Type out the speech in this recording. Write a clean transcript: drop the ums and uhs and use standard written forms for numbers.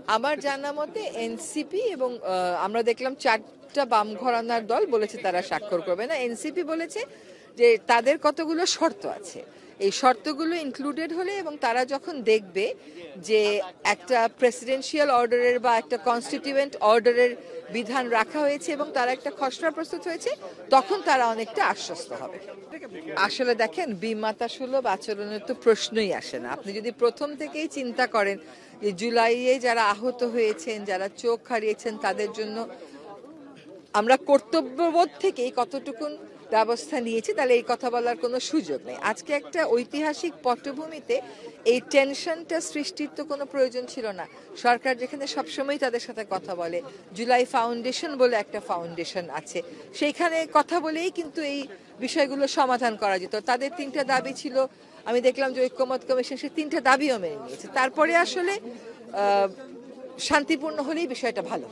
আমার জানা মতে এনসিপি এবং আমরা দেখলাম 4টা বাম ঘরানার দল বলেছে তারা স্বাক্ষর করবে না। এনসিপি বলেছে যে তাদের কতগুলো শর্ত আছে, এই শর্তগুলো ইনক্লুডেড হলে এবং তারা যখন দেখবে যে একটা প্রেসিডেন্সিয়াল অর্ডারের বা একটা কনস্টিটিউয়েন্ট অর্ডারের বিধান রাখা হয়েছে এবং তারা একটা খসড়া প্রস্তুত হয়েছে, তখন তারা অনেকটা আশ্বস্ত হবে। আসলে দেখেন, বিমাতা সুলভ আচরণের তো প্রশ্নই আসে না। আপনি যদি প্রথম থেকেই চিন্তা করেন যে জুলাইয়ে যারা আহত হয়েছেন, যারা চোখ হারিয়েছেন, তাদের জন্য আমরা কর্তব্যবোধ থেকেই কতটুকুন ব্যবস্থা নিয়েছি, তাহলে এই কথা বলার কোনো সুযোগ নেই। আজকে একটা ঐতিহাসিক পটভূমিতে এই টেনশনটা সৃষ্টির তো কোনো প্রয়োজন ছিল না। সরকার যেখানে সবসময় তাদের সাথে কথা বলে, জুলাই ফাউন্ডেশন বলে একটা ফাউন্ডেশন আছে, সেইখানে কথা বলেই কিন্তু এই বিষয়গুলো সমাধান করা যেত। তাদের 3টা দাবি ছিল, আমি দেখলাম যে ঐক্যমত কমিশন সে 3টা দাবিও মেনে নিয়েছে। তারপরে আসলে শান্তিপূর্ণ হলেই বিষয়টা ভালো।